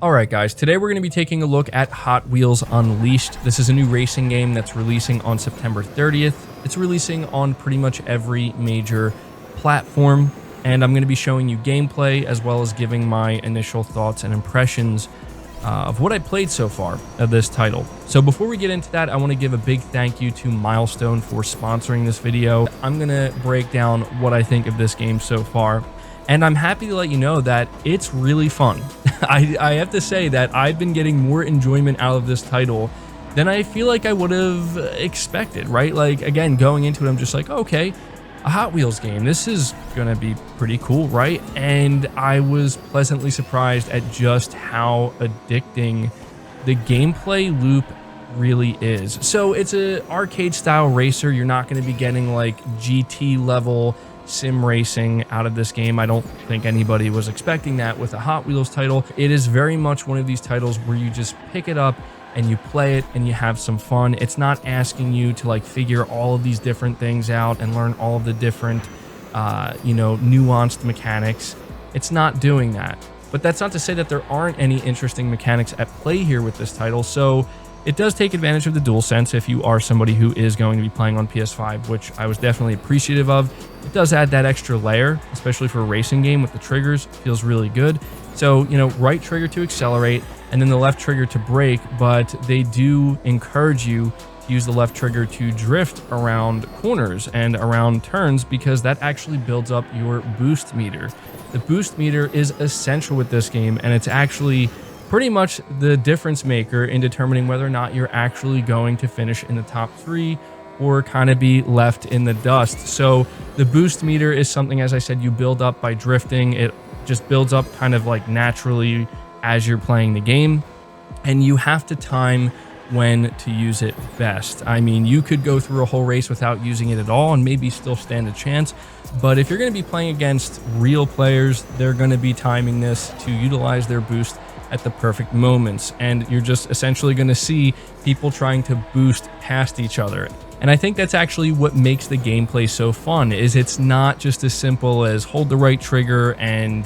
Alright guys, today we're going to be taking a look at Hot Wheels Unleashed. This is a new racing game that's releasing on September 30th. It's releasing on pretty much every major platform, and I'm going to be showing you gameplay as well as giving my initial thoughts and impressions of what I played so far of this title. So before we get into that, I want to give a big thank you to Milestone for sponsoring this video. I'm going to break down what I think of this game so far. And I'm happy to let you know that it's really fun. I have to say that I've been getting more enjoyment out of this title than I feel like I would have expected, right? Like, again, going into it, I'm just like, okay, a Hot Wheels game. This is gonna be pretty cool, right? And I was pleasantly surprised at just how addicting the gameplay loop really is. So it's an arcade style racer. You're not going to be getting like GT level sim racing out of this game. I don't think anybody was expecting that with a Hot Wheels title. It is very much one of these titles where you just pick it up and you play it and you have some fun. It's not asking you to like figure all of these different things out and learn all of the different nuanced mechanics. It's not doing that. But that's not to say that there aren't any interesting mechanics at play here with this title. So it does take advantage of the DualSense if you are somebody who is going to be playing on PS5, which I was definitely appreciative of. It does add that extra layer, especially for a racing game with the triggers. It feels really good. So, right trigger to accelerate and then the left trigger to brake, but they do encourage you to use the left trigger to drift around corners and around turns because that actually builds up your boost meter. The boost meter is essential with this game, and it's actually pretty much the difference maker in determining whether or not you're actually going to finish in the top 3 or kind of be left in the dust. So the boost meter is something, as I said, you build up by drifting. It just builds up kind of like naturally as you're playing the game, and you have to time when to use it best. I mean, you could go through a whole race without using it at all and maybe still stand a chance, but if you're going to be playing against real players, they're going to be timing this to utilize their boost at the perfect moments, and you're just essentially going to see people trying to boost past each other. And I think that's actually what makes the gameplay so fun, is it's not just as simple as hold the right trigger and,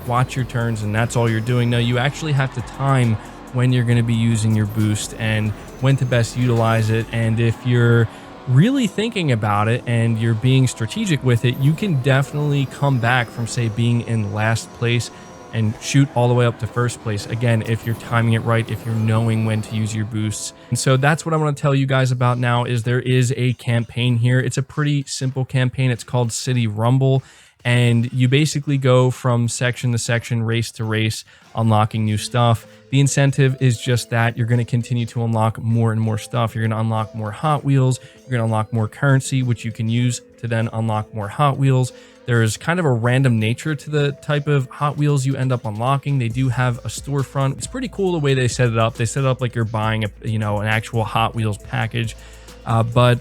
watch your turns and that's all you're doing. No, you actually have to time when you're going to be using your boost and when to best utilize it. And if you're really thinking about it and you're being strategic with it, you can definitely come back from, say, being in last place and shoot all the way up to first place. Again, if you're timing it right, if you're knowing when to use your boosts. And so that's what I want to tell you guys about now, is there is a campaign here. It's a pretty simple campaign. It's called City Rumble. And you basically go from section to section, race to race, unlocking new stuff. The incentive is just that you're going to continue to unlock more and more stuff. You're going to unlock more Hot Wheels. You're going to unlock more currency, which you can use to then unlock more Hot Wheels. There's kind of a random nature to the type of Hot Wheels you end up unlocking. They do have a storefront. It's pretty cool the way they set it up. They set it up like you're buying an actual Hot Wheels package. But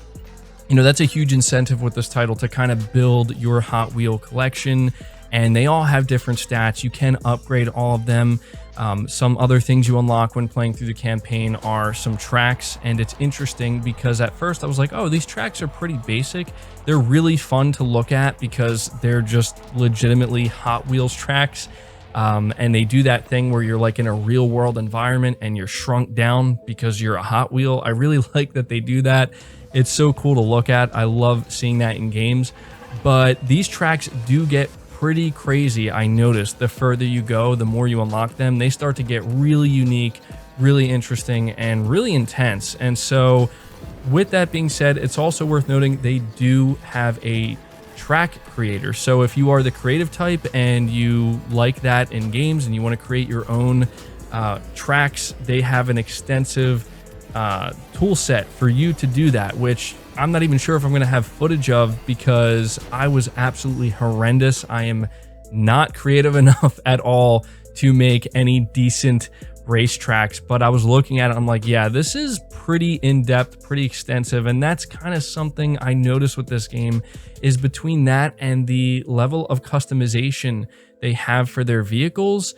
that's a huge incentive with this title to kind of build your Hot Wheel collection. And they all have different stats. You can upgrade all of them. Some other things you unlock when playing through the campaign are some tracks, and it's interesting because at first I was like, oh, these tracks are pretty basic. They're really fun to look at because they're just legitimately Hot Wheels tracks, and they do that thing where you're like in a real world environment and you're shrunk down because you're a Hot Wheel. I really like that they do that. It's so cool to look at. I love seeing that in games, but these tracks do get pretty crazy. I noticed the further you go, the more you unlock them, they start to get really unique, really interesting, and really intense. And so with that being said, it's also worth noting they do have a track creator. So if you are the creative type and you like that in games and you want to create your own tracks, they have an extensive tool set for you to do that, which I'm not even sure if I'm going to have footage of because I was absolutely horrendous. I am not creative enough at all to make any decent racetracks, but I was looking at it, I'm like, yeah, this is pretty in-depth, pretty extensive, and that's kind of something I noticed with this game, is between that and the level of customization they have for their vehicles,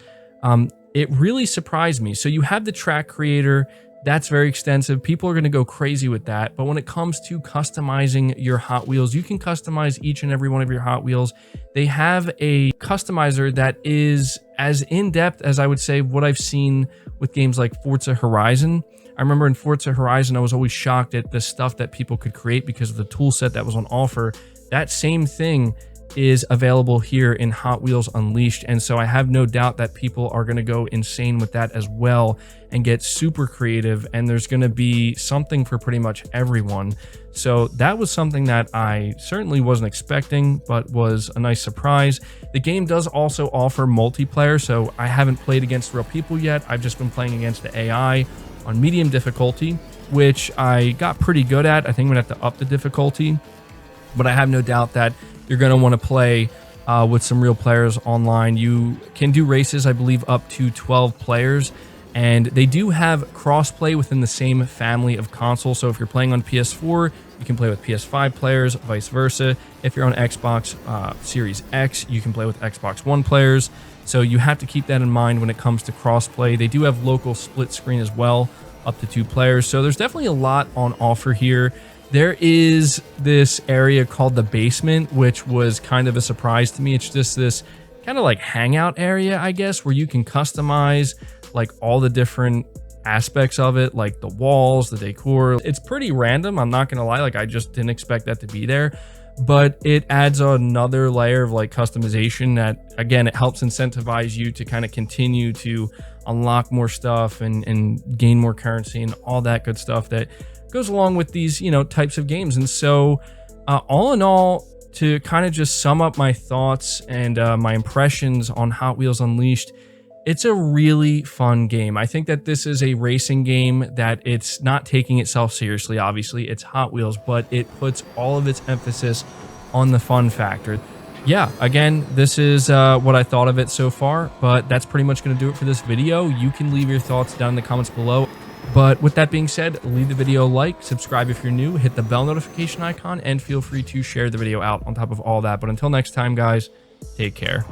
it really surprised me. So you have the track creator. That's very extensive. People are going to go crazy with that. But when it comes to customizing your Hot Wheels, you can customize each and every one of your Hot Wheels. They have a customizer that is as in-depth as I would say what I've seen with games like Forza Horizon. I remember in Forza Horizon, I was always shocked at the stuff that people could create because of the tool set that was on offer. That same thing is available here in Hot Wheels Unleashed, and so I have no doubt that people are going to go insane with that as well and get super creative, and there's going to be something for pretty much everyone. So that was something that I certainly wasn't expecting, but was a nice surprise. The game does also offer multiplayer, so I haven't played against real people yet. I've just been playing against the AI on medium difficulty, which I got pretty good at. I think I'm going to have to up the difficulty, but I have no doubt that you're going to want to play with some real players online. You can do races, I believe, up to 12 players, and they do have crossplay within the same family of consoles. So if you're playing on PS4, you can play with PS5 players, vice versa. If you're on Xbox Series X, you can play with Xbox One players. So you have to keep that in mind when it comes to crossplay. They do have local split screen as well, up to 2 players. So there's definitely a lot on offer here. There is this area called the basement, which was kind of a surprise to me. It's just this kind of like hangout area, I guess, where you can customize like all the different aspects of it, like the walls, the decor. It's pretty random, I'm not gonna lie. Like, I just didn't expect that to be there, but it adds another layer of like customization that, again, it helps incentivize you to kind of continue to unlock more stuff and gain more currency and all that good stuff that goes along with these, you know, types of games. And so all in all, to kind of just sum up my thoughts and my impressions on Hot Wheels Unleashed, it's a really fun game. I think that this is a racing game that it's not taking itself seriously. Obviously, it's Hot Wheels, but it puts all of its emphasis on the fun factor. Yeah, again, this is what I thought of it so far, but that's pretty much going to do it for this video. You can leave your thoughts down in the comments below. But with that being said, leave the video a like, subscribe if you're new, hit the bell notification icon, and feel free to share the video out on top of all that. But until next time, guys, take care.